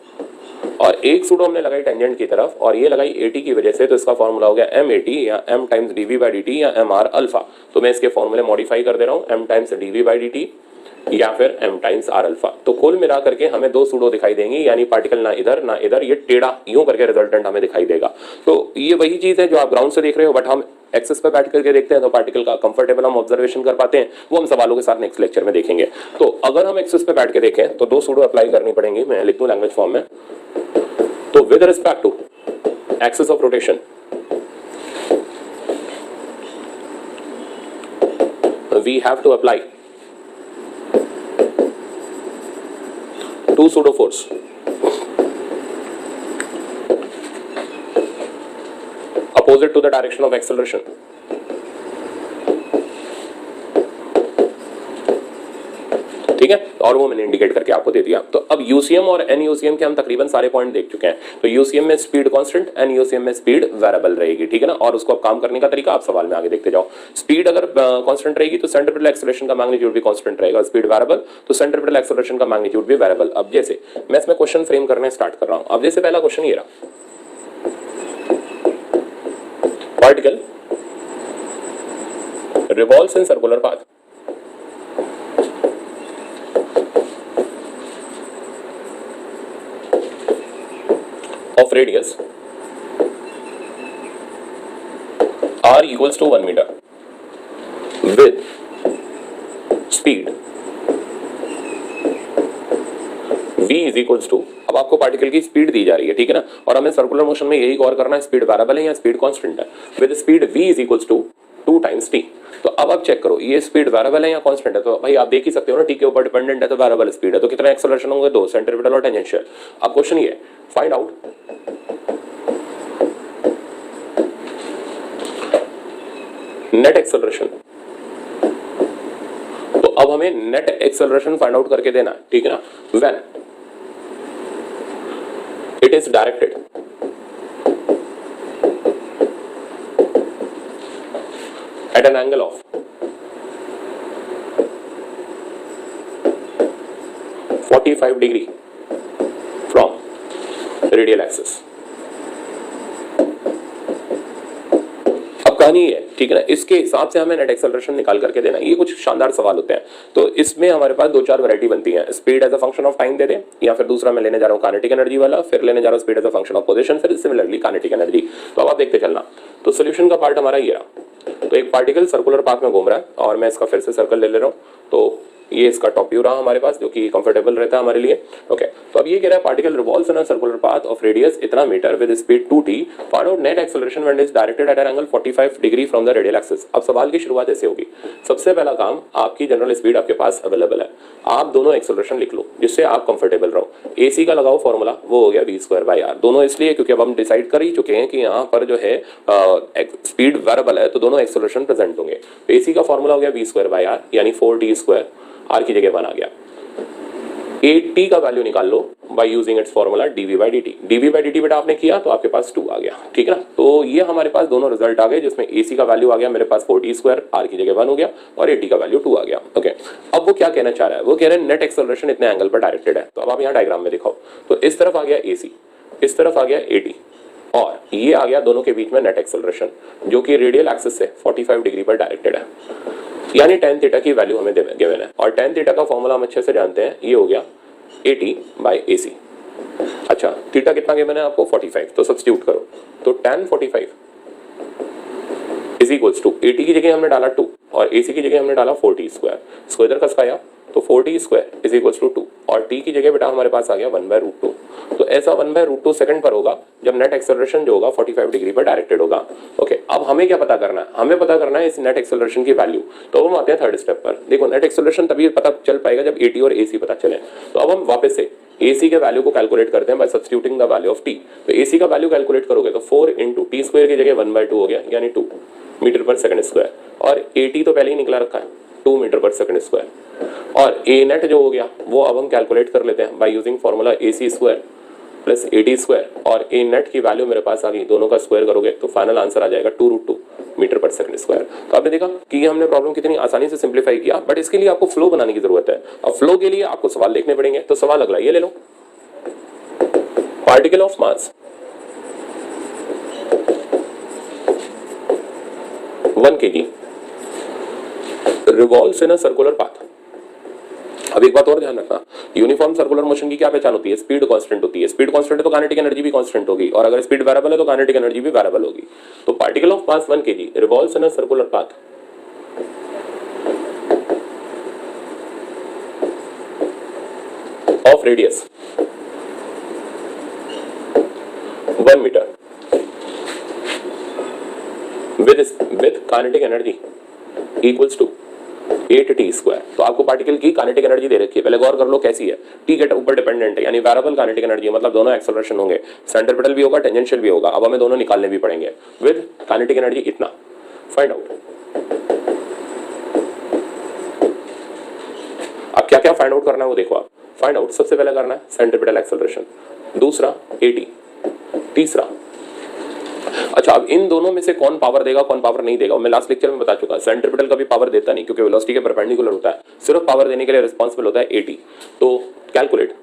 और एक सूडो हमने लगाई टेंजेंट की तरफ और ये लगाई AT की वजह से, तो इसका फॉर्मूला हो गया MAT या M टाइम्स dV/dt या MR अल्फा। तो मैं इसके फॉर्मूले मॉडिफाई कर दे रहा हूँ, M टाइम्स dV/dt या फिर M टाइम्स R अल्फा। तो कुल मिला करके हमें दो सूडो दिखाई देंगी, यानी पार्टिकल ना इधर ना इधर, ये टेढ़ा यूं करके रिजल्टेंट हमें दिखाई देगा। तो ये वही चीज है जो आप ग्राउंड से देख रहे हो, बट हम एक्सेस पे बैठ करके देखते हैं तो पार्टिकल का कंफर्टेबल हम ऑब्जर्वेशन कर पाते हैं, वो हम सवालों के साथ नेक्स्ट लेक्चर में देखेंगे। तो अगर हम एक्सेस पे बैठ के देखें तो दो सूडो अप्लाई करनी पड़ेंगी, मैं लिख दूं लैंग्वेज फॉर्म में। तो with respect to axis of rotation we have to apply to pseudo force opposite to the direction of acceleration. ठीक है, और वो मैंने इंडिकेट करके आपको दे दिया। तो अब यूसीएम और एनयूसीएम के हम तकरीबन सारे पॉइंट देख चुके हैं। तो यूसीएम में स्पीड कांस्टेंट, एनयूसीएम में स्पीड वेरिएबल रहेगी, ठीक है ना। और उसको अब काम करने का तरीका आप सवाल में आगे देखते जाओ। स्पीड अगर कांस्टेंट रहेगी तो सेंट्रीपिटल एक्सेलरेशन का मैग्नीट्यूड भी कांस्टेंट रहेगा, स्पीड वेरिएबल तो सेंट्रीपिटल एक्सेलरेशन का मैग्नीट्यूड भी वेरिएबल। अब जैसे मैं इसमें क्वेश्चन फ्रेम करने स्टार्ट कर रहा हूं। अब जैसे पहला क्वेश्चन ये रहा, particle revolves in circular path of radius r equals to 1 meter with speed v is equals to, अब आपको पार्टिकल की स्पीड दी जा रही है, ठीक है ना, और हमें सर्कुलर मोशन में यही गौर करना है स्पीड वेरिएबल है या स्पीड कांस्टेंट है। With speed v is equals to 2 times t। तो अब आप चेक करो ये स्पीड वेरिएबल है या कांस्टेंट है। तो भाई आप देख ही सकते हो ना, t के ऊपर डिपेंडेंट है तो वेरिएबल स्पीड है, तो कितना एक्सेलरेशन होंगे, 2, सेंट्रीपिटल और टेंजेंशियल। अब क्वेश्चन ये फाइंड आउट नेट एक्सेलरेशन। तो अब हमें नेट एक्सेलरेशन फाइंड आउट करके देना है, ठीक है ना। When it is directed at an angle of 45 degree from radial axis। अब कहानी है, ठीक है ना, इसके हिसाब से हमें नेट एक्सेलरेशन निकाल करके देना। ये कुछ शानदार सवाल होते हैं। तो इसमें हमारे पास 2-4 वैरायटी बनती है। Speed as a function of time दे दे, या फिर दूसरा मैं लेने जा रहा हूँ काइनेटिक एनर्जी वाला, फिर लेने जा रहा हूँ speed as a function of position, फिर सिमिलरली काइनेटिक एनर्जी। तो अब आप देखते चलना। तो सोल्यूशन का पार्ट हमारा ये रहा। तो एक पार्टिकल सर्कुलर पाथ में घूम रहा है और मैं इसका फिर से सर्कल ले रहा हूँ। तो ये इसका टॉप व्यू रहा हमारे पास, जो कि कंफर्टेबल रहता है हमारे लिए। ओके, तो अब ये कह रहा है particle revolves in a circular path of radius इतना metre with speed 2t, find out net acceleration when it is directed at an angle 45 degree from the radial axis. अब सवाल की शुरुआत ऐसे होगी। सबसे पहला काम, आपकी जनरल स्पीड आपके पास अवेलेबल है, आप दोनों एक्सेलरेशन लिख लो जिससे आप कंफर्टेबल रहो। एसी का लगाओ फॉर्मूला, वो हो गया v²/r। दोनों इसलिए क्योंकि अब हम डिसाइड कर ही चुके हैं कि यहाँ पर जो है स्पीड वेरिएबल है, तो दोनों एक्सेलरेशन प्रेजेंट होंगे। एसी का फॉर्मूला हो गया v²/r यानी 4t², r की जगह 1 आ गया। AT का वैल्यू निकाल लो by using its formula dV/dt। dV/dt बेटा आपने किया तो आपके पास 2 आ गया, ठीक है ना। तो ये हमारे पास दोनों रिजल्ट आ गए, जिसमें AC का वैल्यू आ गया मेरे पास 4t², r की जगह 1 हो गया, और AT का वैल्यू 2 आ गया। ओके, अब वो क्या कहना चाह रहा है, वो कह रहे हैं नेट एक्सेलरेशन इतने एंगल पर डायरेक्टेड है। तो अब आप यहाँ डायग्राम में दिखाओ। तो इस तरफ आ गया AC, इस तरफ आ गया AT, और ये आ गया दोनों के बीच में नेट एक्सेलरेशन, जो कि रेडियल एक्सिस से 45 डिग्री पर डायरेक्टेड है, यानी tan थीटा की वैल्यू हमें गिवन है। और tan थीटा का फॉर्मूला हम अच्छे से जानते हैं, ये हो गया AT/AC। अच्छा, थीटा कितना गिवन है आपको, 45, तो सब्स्टिट्यूट करो। तो tan 45 is equals to, AT की जगह हमने डाला 2 और AC की जगह हमने डाला 4t²। इसको इधर खसकाया तो 4t² इज इक्वल्स टू 2, और t की जगह बेटा हमारे पास आ गया 1/√2। तो ऐसा 1/√2 सेकंड पर होगा जब नेट एक्सेलरेशन जो होगा 45 डिग्री पर डायरेक्टेड होगा। ओके, अब हमें क्या पता करना है, हमें पता करना है इस नेट एक्सेलरेशन की वैल्यू। तो हम आते हैं थर्ड स्टेप पर। देखो, नेट एक्सेलरेशन तभी पता चल पाएगा जब AT और AC पता चले। तो अब हम वापस से AC के वैल्यू को कैलकुलेट करते हैं bye substituting the value of t। तो AC का वैल्यू कैलकुलेट करोगे तो 4 × t² की जगह 1/2 हो गया, यानी 2 मीटर पर सेकंड स्क्वायर, और AT तो पहले ही निकला रखा है 2 मीटर पर सेकंड स्क्वायर, और A नेट जो हो गया वो अब हम कैलकुलेट कर लेते हैं by using formula AC² plus AT², और A नेट की वैल्यू मेरे पास आ गई, दोनों का स्क्वायर करोगे तो फाइनल आंसर आ जाएगा 2√2 मीटर पर सेकंड स्क्वायर। तो आपने देखा कि हमने प्रॉब्लम कितनी आसानी से सिंप्लीफाई किया, बट इसके लिए आपको फ्लो बनाने की जरूरत है। अब फ्लो के लिए आपको सवाल देखने पड़ेंगे। तो सवाल अगला ये ले लो, particle of mass 1 kg revolves in a circular path. अब एक बात और ध्यान रखना, यूनिफॉर्म सर्कुलर मोशन की क्या पहचान होती है? स्पीड कांस्टेंट होती है। स्पीड कांस्टेंट है तो काइनेटिक एनर्जी भी कांस्टेंट होगी, और अगर स्पीड वेरिएबल है तो काइनेटिक एनर्जी भी वेरिएबल होगी। तो particle of mass 1 kg revolves in a circular path of radius 1 metre with kinetic energy equals to 8t²। तो आपको पार्टिकल की काइनेटिक एनर्जी दे रखी है, पहले गौर कर लो कैसी है। टी के ऊपर डिपेंडेंट है, यानी वेरिएबल काइनेटिक एनर्जी है, मतलब दोनों एक्सेलरेशन होंगे, सेंट्रीपिटल भी होगा, टेंजेंशियल भी होगा। अब हमें दोनों निकालने भी पड़ेंगे। विद काइनेटिक एनर्जी इतना फाइंड आउट। अब क्या क्या फाइंड आउट करना है वो देखो आप। फाइंड आउट सबसे पहले करना है सेंट्रीपिटल एक्सेलरेशन, दूसरा एटी, तीसरा अच्छा अब इन दोनों में से कौन पावर देगा कौन पावर नहीं देगा, मैं लास्ट लेक्चर में बता चुका। सेंट्रीपिटल कभी पावर देता नहीं क्योंकि वेलोसिटी के परपेंडिकुलर होता है, सिर्फ पावर देने के लिए रिस्पांसिबल होता है एटी। तो calculate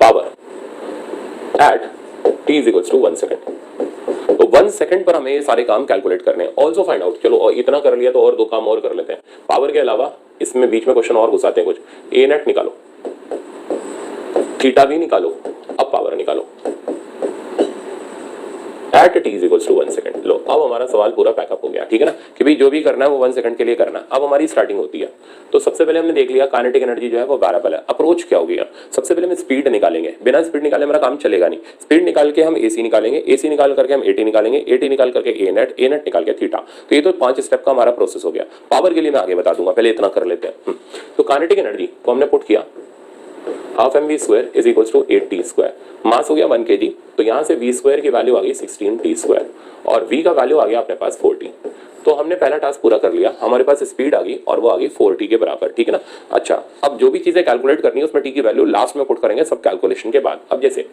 power at t = 1 second. तो 1 सेकंड पर हमें ये सारे काम कैलकुलेट करने हैं। ऑल्सो फाइंड आउट, चलो इतना कर लिया तो और दो काम और कर लेते हैं। पावर के अलावा इसमें बीच में क्वेश्चन और घुसाते हैं कुछ। ए नेट निकालो, थीटा भी निकालो, अब पावर निकालो एट t = 1 सेकंड। लो अब हमारा सवाल पूरा पैकअप हो गया, ठीक है ना, कि भाई जो भी करना है वो 1 सेकंड के लिए करना है। अब हमारी स्टार्टिंग होती है। तो सबसे पहले हमने देख लिया काइनेटिक एनर्जी जो है वो वेरिएबल है। अप्रोच क्या होगी? सबसे पहले हम स्पीड निकालेंगे, बिना स्पीड निकाले हमारा काम चलेगा नहीं। स्पीड निकाल के हम एसी निकालेंगे, एसी निकाल करके हम एटी निकालेंगे, एटी निकाल करके ए नेट निकाल के थीटा। तो ये तो 5 स्टेप का हमारा प्रोसेस हो गया। पावर के लिए मैं आगे बता दूंगा, पहले इतना कर लेते हैं। तो काइनेटिक एनर्जी को हमने पुट किया हाफ mv² = 8t²। मास हो गया 1 kg, तो यहाँ से v² की वैल्यू आ गई 16t² और v का वैल्यू आ गया अपने पास 4t। तो हमने पहला टास्क पूरा कर लिया, हमारे पास स्पीड आ गई और वो आ गई 4t के बराबर, ठीक है ना। अच्छा अब जो भी चीजें कैलकुलेट करनी है उसमें t की वैल्यू लास्ट में पुट करेंगे सब कैलकुलेशन के बाद। अब जैसे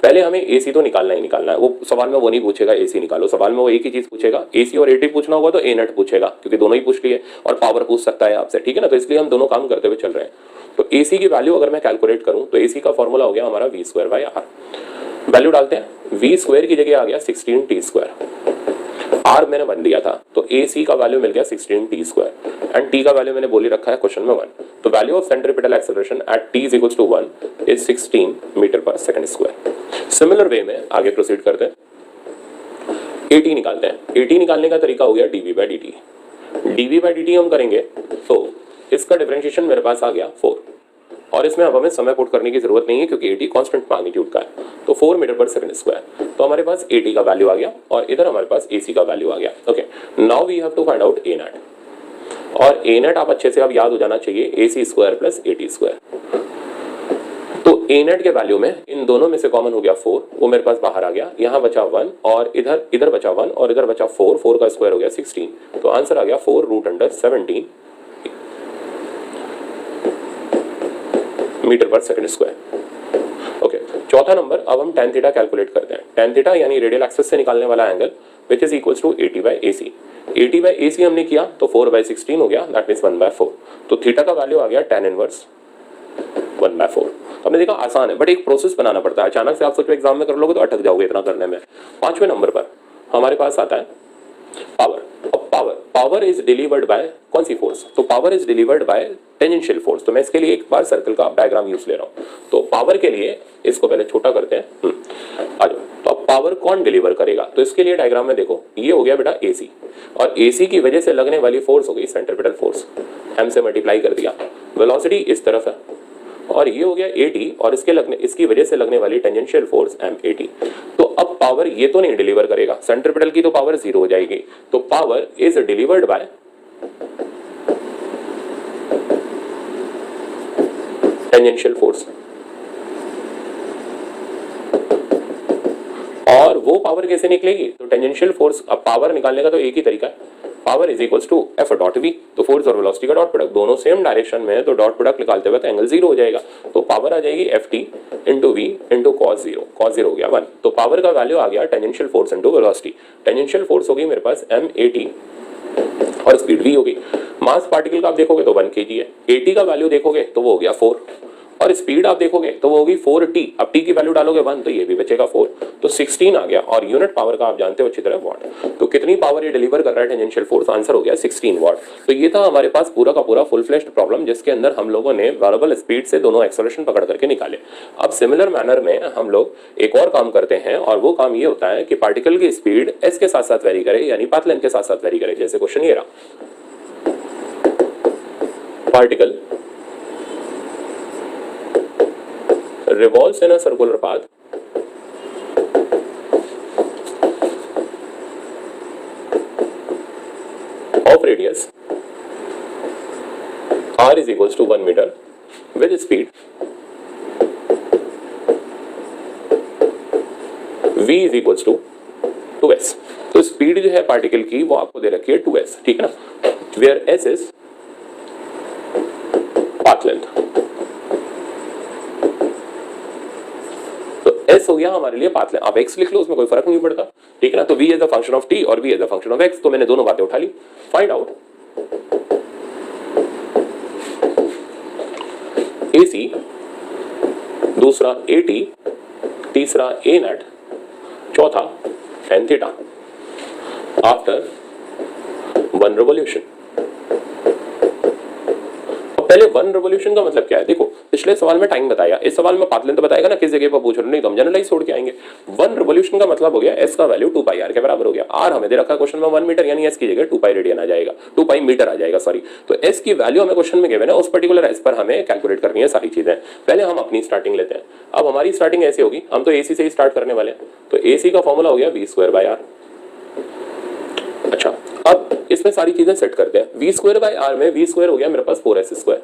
पहले हमें एसी तो निकालना ही निकालना है, वो सवाल में वो नहीं पूछेगा एसी निकालो, सवाल में वो एक ही चीज पूछेगा, एसी और एटी पूछना होगा तो ए नेट पूछेगा क्योंकि दोनों ही पूछ लिए, और पावर पूछ सकता है आपसे, ठीक है ना। तो इसलिए हम दोनों काम करते हुए चल रहे हैं। तो एसी की वैल्यू अगर मैं कैलकुलेट करूं तो एसी का फॉर्मूला हो गया हमारा v²/r। वैल्यू डालते हैं, v² की जगह आ गया 16t², r मैंने 1 दिया था, तो एसी का वैल्यू मिल गया 16t² एंड t का वैल्यू मैंने बोली रखा है क्वेश्चन में 1। तो value of centripetal acceleration at t = 1 is 16 मीटर/सेकंड²। सिमिलर वे में आगे प्रोसीड करते हैं, एटी निकालते हैं। एटी निकालने का तरीका हो गया dv/dt। dv/dt हम करेंगे तो इसका डिफरेंशिएशन मेरे पास आ गया 4, और इसमें अब हमें समय पुट करने की जरूरत नहीं है क्योंकि एटी कांस्टेंट मैग्नीट्यूड का है। तो 4 मीटर/सेकंड²। तो हमारे पास एटी का वैल्यू आ गया और इधर हमारे पास एसी का वैल्यू आ गया। Okay now we have to find out a net, और ए नेट आप अच्छे से अब याद हो जाना चाहिए ac² + at²। तो ए नेट के वैल्यू में इन दोनों में से कॉमन हो गया 4, वो मेरे पास बाहर आ गया, यहाँ बचा 1 और इधर बचा 1 और इधर बचा 4, 4 का स्क्वायर हो गया 16। तो आंसर आ गया 4√17 मीटर/सेकंड²। ओके चौथा नंबर, अब हम tan थीटा कैलकुलेट करते हैं। tan थीटा यानी रेडियल एक्सिस से निकालने वाला angle which is equals to 80/AC। 80/AC हमने किया तो 4/16 हो गया, दैट मींस 1/4। तो थीटा का वैल्यू आ गया tan इनवर्स 1/4। हमने देखा आसान है, बट एक प्रोसेस बनाना पड़ता है। अचानक से आप सोचो एग्जाम में कर लोगे तो अटक जाओगे इतना करने में। 5वें नंबर पर हमारे पास आता है पावर। अब पावर इज डिलीवर्ड बाय कौन सी फोर्स? तो power is delivered by tangential force. तो मैं इसके लिए एक बार सर्कल का डायग्राम यूज ले रहा हूं। तो पावर के लिए इसको पहले छोटा करते हैं, आ जाओ। तो अब पावर कौन डिलीवर करेगा? तो इसके लिए डायग्राम में देखो, ये हो गया बेटा एसी, और एसी की वजह से लगने वाली फोर्स हो गई सेंट्रीपिटल फोर्स, m से मल्टीप्लाई कर दिया। वेलोसिटी इस तरफ है और ये हो गया एटी, और इसकी वजह से लगने वाली टेंजेंशियल फोर्स m80। तो अब पावर ये तो नहीं डिलीवर करेगा, सेंट्रीपिटल की तो पावर 0 हो जाएगी। तो power is delivered by tangential force, और वो पावर कैसे निकलेगी? तो टेंजेंशियल फोर्स, अब पावर निकालने का तो एक ही तरीका है, power is equals to F.V। तो फोर्स और वेलोसिटी का डॉट प्रोडक्ट, दोनों सेम डायरेक्शन में है तो डॉट प्रोडक्ट निकालते वक्त एंगल 0 हो जाएगा। तो पावर आ जाएगी Ft × V × cos 0। cos 0 हो गया 1। तो पावर का वैल्यू आ गया tangential force × velocity. Tangential force हो गई मेरे पास m80 और स्पीड v हो गई। मास पार्टिकल का आप देखोगे तो 1 kg है। 80 का वैल्यू देखोगे तो वो हो गया 4, और स्पीड आप देखोगे तो वो होगी 4t, अब t की वैल्यू डालोगे 1 तो ये भी बचेगा 4, तो 16 आ गया। और यूनिट पावर का आप जानते हो अच्छी तरह वॉट, तो कितनी पावर ये डिलीवर कर रहा है टेंजेंशियल फोर्स, आंसर हो गया 16 वॉट। तो ये था हमारे पास पूरा का पूरा फुल फ्लेश्ड प्रॉब्लम जिसके अंदर हम लोगों ने वेरिएबल स्पीड से दोनों एक्सेलरेशन पकड़ करके निकाले। अब सिमिलर मैनर में हम लोग एक और काम करते हैं और वो काम ये होता है कि पार्टिकल की स्पीड s के साथ साथ वेरी करे, यानी पाथ लेंथ के साथ साथ वेरी करे। जैसे क्वेश्चन ये रहा, particle revolves in a circular path of radius r is equals to 1 meter with speed v is equals to 2s। तो स्पीड जो है पार्टिकल की वो आपको दे रखी है 2s, ठीक है ना, where s is path length. S हो गया हमारे लिए पाथ लेंथ, आप x लिख लो उसमें कोई फर्क नहीं पड़ता, ठीक है ना। तो v as a function of t और v as a function of x, तो मैंने दोनों बातें उठा ली। फाइंड आउट AC, दूसरा AT, तीसरा A नेट, चौथा tan थीटा आफ्टर 1 रिवॉल्यूशन। पहले 1 रिवॉल्यूशन का मतलब क्या है, देखो पिछले सवाल में टाइम बताया, इस सवाल में पाथ लेंथ बताएगा ना, किस जगह पर पूछ रहे हो, नहीं तो हम जनरलाइज छोड़ के आएंगे। 1 रिवॉल्यूशन का मतलब हो गया s का वैल्यू 2 पाई r के बराबर हो गया। r हमें दे रखा क्वेश्चन में 1 मीटर, यानी s की जगह 2 पाई रेडियन आ जाएगा, 2 पाई मीटर आ जाएगा, सॉरी। तो s की वैल्यू हमें क्वेश्चन में गिवन है, उस पर्टिकुलर s पर हमें कैलकुलेट करनी है सारी चीजें। पहले हम अपनी स्टार्टिंग लेते हैं। अब हमारी स्टार्टिंग ऐसी होगी, हम तो AC से ही स्टार्ट करने वाले हैं, तो AC का फॉर्मूला हो गया v²/r। अच्छा, अब इसमें सारी चीजें सेट करते हैं। v²/r में v² हो गया मेरे पास 4s²,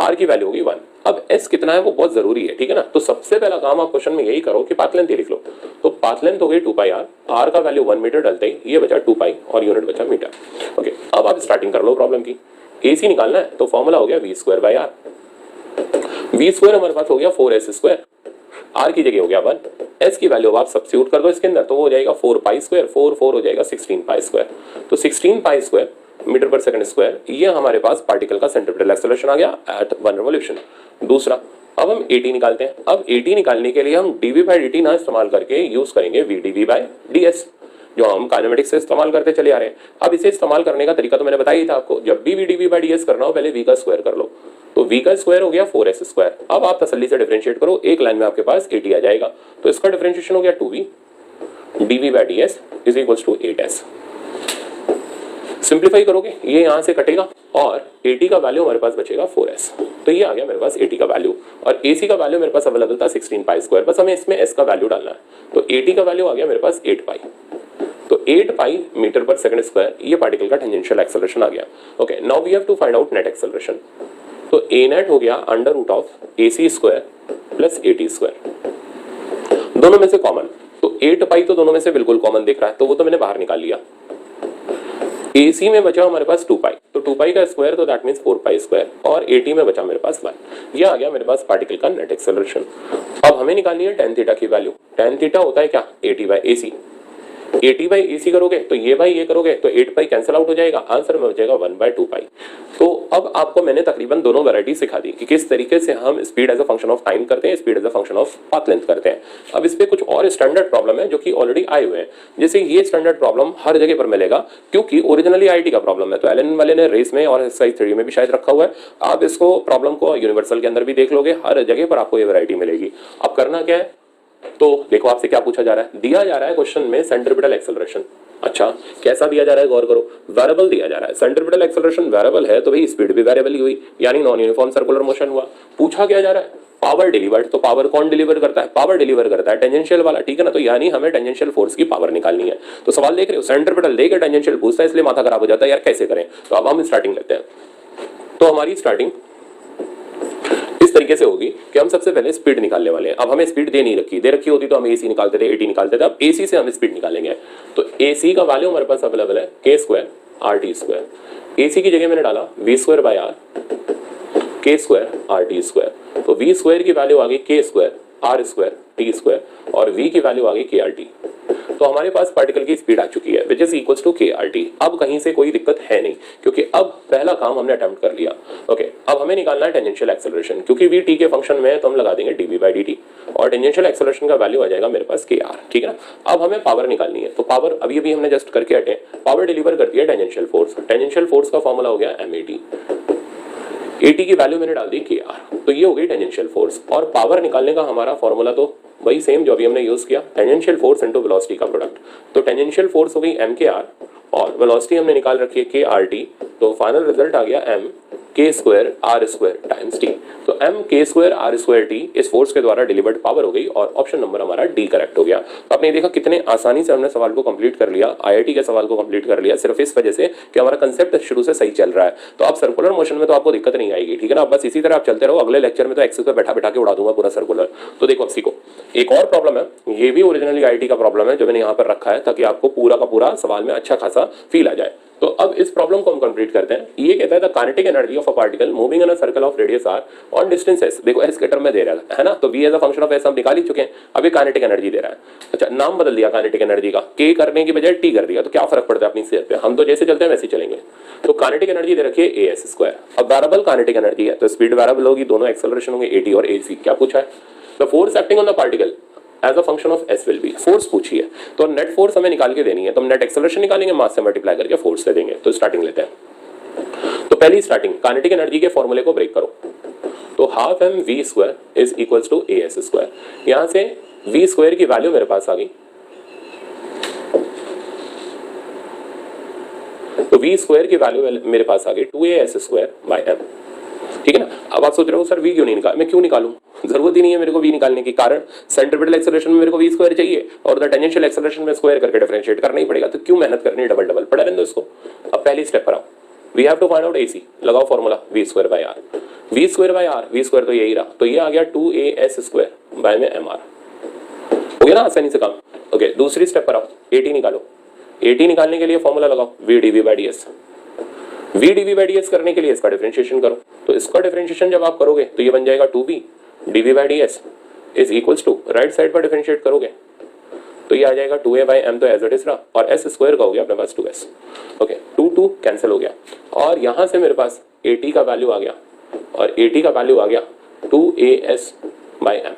r की वैल्यू होगी 1। अब s कितना है वो बहुत जरूरी है, ठीक है ना। तो सबसे पहला काम आप क्वेश्चन में यही करो कि पाथ लेंथ लिख लो। तो पाथ लेंथ हो गई 2 पाई r, r का वैल्यू 1 मीटर डलते ही ये बचा 2 पाई और यूनिट बचा मीटर। ओके, अब आप स्टार्टिंग कर लो प्रॉब्लम की। AC निकालना है तो फॉर्मूला हो गया v²/r। v² हमारे पास हो गया 4s², r की जगह हो गया 1, s की वैल्यू आप सब्स्टिट्यूट कर दो इसके अंदर, तो वो हो जाएगा 4 पाई स्क्वायर, 4 4 हो जाएगा 16 पाई स्क्वायर। तो 16 पाई स्क्वायर मीटर पर सेकंड स्क्वायर, ये हमारे पास पार्टिकल का सेंट्रीपिटल एक्सेलरेशन आ गया एट 1 रिवॉल्यूशन। दूसरा, अब हम AT निकालते हैं। अब AT निकालने के लिए हम dv/dt ना इस्तेमाल करके यूज करेंगे vdv/ds, जो हम काइनेमेटिक्स से इस्तेमाल करते चले आ रहे हैं। अब इसे इस्तेमाल करने का तरीका तो मैंने बताया ही था आपको, जब भी vdv/ds करना हो पहले v का स्क्वायर कर लो। तो v का स्क्वायर हो गया 4s²। अब आप तसल्ली से डिफरेंशिएट करो, एक लाइन में आपके पास AT आ जाएगा, तो इसका डिफरेंशिएशन हो गया 2v dv/ds is equals to 8s। Simplify करोगे ये यहां से कटेगा और AT का वैल्यू हमारे पास बचेगा 4s। तो ये आ गया मेरे पास AT का वैल्यू, और AC का वैल्यू मेरे पास अवेलेबल था 16 पाई स्क्वायर, बस हमें इसमें s का वैल्यू डालना है। तो AT का वैल्यू आ गया मेरे पास 8 पाई, तो 8 पाई मीटर पर सेकंड स्क्वायर, ये पार्टिकल का टेंजेंशियल एक्सेलरेशन आ गया। Okay, now we have to find out net acceleration. तो A नेट हो गया √of AC² प्लस AT², दोनों में से कॉमन, तो 8 पाई तो दोनों में से बिल्कुल कॉमन दिख रहा है, तो वो तो मैंने बाहर निकाल लिया। AC में बचा हमारे पास 2 पाई, तो 2 पाई का स्क्वायर तो दैट मींस 4 पाई स्क्वायर, और AT में बचा मेरे पास 1। ये आ गया मेरे पास पार्टिकल का नेट एक्सेलरेशन। अब हमें निकालनी है tan थीटा की वैल्यू। tan थीटा होता है क्या, AT/AC। AT/AC करोगे तो ये बाई ये करोगे तो 8 पाई कैंसिल आउट हो जाएगा, आंसर में बचेगा 1/2 पाई। तो अब आपको मैंने तकरीबन दोनों वैरायटी सिखा दी कि किस तरीके से हम speed as a function of time करते हैं, speed as a function of path length करते हैं। अब इस पे कुछ और स्टैंडर्ड प्रॉब्लम है जो कि ऑलरेडी आए हुए हैं, जैसे ये स्टैंडर्ड प्रॉब्लम हर जगह पर मिलेगा क्योंकि ओरिजिनली IIT का प्रॉब्लम है, तो एलन वाले ने रेस में और एक्सरसाइज थ्योरी में भी शायद रखा हुआ है। आप इसको प्रॉब्लम को यूनिवर्सल के अंदर भी देख लोगे, हर जगह पर आपको ये वैरायटी मिलेगी। अब करना क्या है, तो देखो आपसे क्या पूछा जा रहा है, दिया जा रहा है क्वेश्चन में सेंट्रीपिटल एक्सेलरेशन। अच्छा, कैसा दिया जा रहा है गौर करो, वेरिएबल दिया जा रहा है। सेंट्रीपिटल एक्सेलरेशन वेरिएबल है तो भाई स्पीड भी वेरिएबल ही हुई, यानी नॉन यूनिफॉर्म सर्कुलर मोशन हुआ। पूछा क्या जा रहा है, पावर डिलीवर्ड, तो पावर कौन डिलीवर करता है, पावर डिलीवर करता है टेंजेंशियल वाला, ठीक है ना। तो यानी हमें टेंजेंशियल फोर्स की पावर निकालनी है। तो सवाल देख रहे हो, सेंट्रीपिटल देकर टेंजेंशियल पूछता है, इसलिए माथा खराब हो जाता है यार कैसे करें। तो अब हम स्टार्टिंग लेते हैं। तो हमारी स्टार्टिंग इस तरीके से होगी कि हम सबसे पहले स्पीड निकालने वाले हैं। अब हमें स्पीड दे नहीं रखी, दे रखी होती तो हम AC निकालते थे, AT निकालते थे। अब AC से हम स्पीड निकालेंगे, तो AC का वैल्यू हमारे पास अवेलेबल है k² RT²। AC की जगह मैंने डाला v²/r k² RT², तो v² की वैल्यू आ गई k² R² T² और v की वैल्यू आ गई KRT। तो हमारे पास पार्टिकल की स्पीड आ चुकी है which is equals to KRT। अब कहीं से कोई दिक्कत है नहीं क्योंकि अब पहला काम हमने अटेम्प्ट कर लिया। ओके, अब हमें निकालना है टेंजेंशियल एक्सेलरेशन, क्योंकि v t के फंक्शन में है तो हम लगा देंगे dv/dt और टेंजेंशियल एक्सेलरेशन का वैल्यू आ जाएगा मेरे पास KR। ठीक है ना। अब हमें पावर निकालनी है, तो पावर अभी अभी हमने जस्ट करके हटे, पावर डिलीवर करती है टेंजेंशियल फोर्स। टेंजेंशियल फोर्स का फॉर्मूला हो गया MAT, AT की वैल्यू मैंने डाल दी KR, तो ये हो गई टेंजेंशियल फोर्स। और पावर निकालने का हमारा फॉर्मूला तो वही सेम जो अभी हमने यूज किया, टेंजेंशियल फोर्स इनटू वेलोसिटी का प्रोडक्ट। तो टेंजेंशियल फोर्स हो गई MKR और वेलोसिटी हमने निकाल रखी है KRT, तो फाइनल रिजल्ट आ गया MK² टाइम्स T। तो MK² इस फोर्स के द्वारा डिलीवर्ड पावर हो गई और ऑप्शन नंबर हमारा D करेक्ट हो गया। तो आपने देखा कितने आसानी से हमने सवाल को कंप्लीट कर लिया, IIT के सवाल को कंप्लीट कर लिया, सिर्फ इस वजह से कि हमारा कंसेप्ट शुरू से सही चल रहा है। तो आप सर्कुलर मोशन में तो आपको दिक्कत नहीं आएगी, ठीक है ना। बस इसी तरह आप चलते रहो, अगले लेक्चर में तो एक्सेस पे बैठा बैठा के उड़ा दूंगा पूरा सर्कुलर। तो देखो अब सीखो, एक और प्रॉब्लम है, ये भी ओरिजिनली IIT का प्रॉब्लम है जो मैंने यहाँ पर रखा है ताकि आपको पूरा का पूरा सवाल में अच्छा खासा फील आ जाए। तो अब इस प्रॉब्लम को हम कंप्लीट करते हैं। ये कहता है the kinetic energy of a particle moving in a circle of radius r on distance s। देखो s के टर्म में दे रहा है ना, तो v as a function of s हम निकाल ही चुके हैं, अभी काइनेटिक एनर्जी दे रहा है। अच्छा, नाम बदल दिया काइनेटिक एनर्जी का, k करने की बजाय t कर दिया, तो क्या फर्क पड़ता है अपनी सेहत पे, हम तो जैसे चलते हैं वैसे ही चलेंगे। तो काइनेटिक एनर्जी दे रखी है as²। अब वेरिएबल काइनेटिक एनर्जी है तो स्पीड वेरिएबल होगी, दोनों एक्सेलरेशन होंगे AT और AC। क्या पूछा है, the force acting on the particle as a function of s will be, force पूछी है तो नेट फोर्स हमें निकाल के देनी है, तो हम नेट एक्सेलरेशन निकालेंगे, मास से मल्टीप्लाई करके फोर्स दे देंगे। तो स्टार्टिंग लेते हैं। तो पहली स्टार्टिंग, काइनेटिक एनर्जी के फॉर्मूले को ब्रेक करो, तो half mv² is equals to as²। यहां से v² की वैल्यू मेरे पास आ गई, तो v² की वैल्यू मेरे पास आ गई 2as²/m। ठीक है ना। अब आप सोच रहे हो सर v क्यों नहीं निकाल, मैं क्यों निकालूं, जरूरत ही नहीं है मेरे को v निकालने की, कारण सेंट्रीपिटल एक्सेलरेशन में मेरे को v² चाहिए और द टेंजेंशियल एक्सेलरेशन में स्क्वायर करके डिफरेंशिएट करना ही पड़ेगा, तो क्यों मेहनत करनी है डबल डबल, पढ़ा रहने दो इसको। अब पहली स्टेप पर आओ, we have to find out AC, लगाओ फॉर्मूला v²/r। v² तो यही रहा, तो ये आ गया 2as²/mr, हो गया ना आसानी से काम। ओके, दूसरी स्टेप पर आओ, AT निकालो। AT निकालने के लिए फॉर्मूला लगाओ v/dv/ds। v/dv/ds करने के लिए इसका डिफरेंशिएशन करो, तो इसका डिफरेंशिएशन जब आप करोगे तो ये बन जाएगा 2v/dv/ds is equals to, right side पर डिफरेंशिएट करोगे तो ये आ जाएगा 2a/m, तो एज इट इज रहा, और s² का हो गया अपने पास 2s। ओके, 2 कैंसिल हो गया और यहां से मेरे पास AT का वैल्यू आ गया और AT का वैल्यू आ गया 2as/m।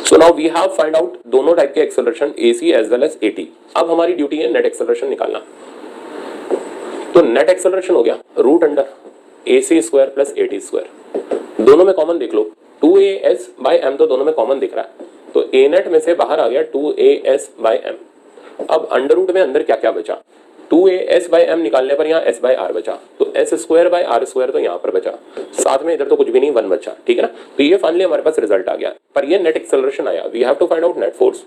So now we have find out दोनों टाइप के acceleration AC as well as AT। अब हमारी ड्यूटी है नेट एक्सेलरेशन निकालना, तो नेट एक्सेलरेशन हो गया √AC² प्लस AT²। दोनों में कॉमन देख लो, 2as/m तो दोनों में कॉमन दिख रहा है, तो a नेट में से बाहर आ गया 2as/m। अब अंडर रूट में अंदर क्या क्या बचा, 2as/m निकालने पर यहाँ s/r बचा, तो s²/r² तो यहाँ पर बचा, साथ में इधर तो कुछ भी नहीं, 1 बचा। ठीक है ना। तो ये फाइनली हमारे पास रिजल्ट आ गया, पर ये नेट एक्सेलरेशन आया, we have to find out net force.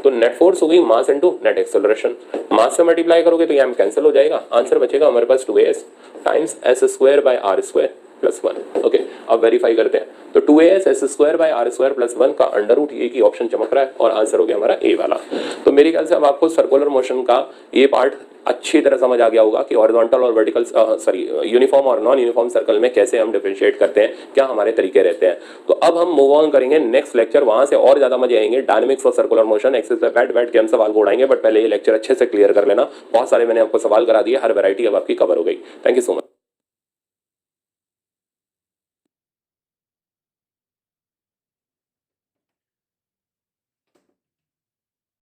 तो नेट फोर्स हो गई mass into net acceleration, mass से मल्टीप्लाई करोगे तो यहाँ कैंसिल हो जाएगा, आंसर बचेगा हमारे पास 2as times s²/r² plus 1। Okay, अब वेरीफाई करते हैं, तो 2as s²/r² प्लस 1 का अंडर रूट ये की ऑप्शन चमक रहा है और आंसर हो गया हमारा ए वाला। तो मेरे ख्याल से अब आपको सर्कुलर मोशन का ये पार्ट अच्छी तरह समझ आ गया होगा कि हॉरिजॉन्टल और वर्टिकल यूनिफॉर्म और नॉन यूनिफॉर्म सर्कल में कैसे हम डिफरेंशिएट करते हैं, क्या हमारे तरीके रहते हैं। तो अब हम मूव ऑन करेंगे नेक्स्ट लेक्चर, वहां से और ज्यादा मजे आएंगे, डायनेमिक्स और सर्कुलर मोशन, एक्सेस पे बैठ के हम सवाल को उड़ाएंगे। बट पहले ये लेक्चर अच्छे से क्लियर कर लेना, बहुत सारे मैंने आपको सवाल करा दिए, हर वैरायटी अब आपकी कवर हो गई। Thank you so much.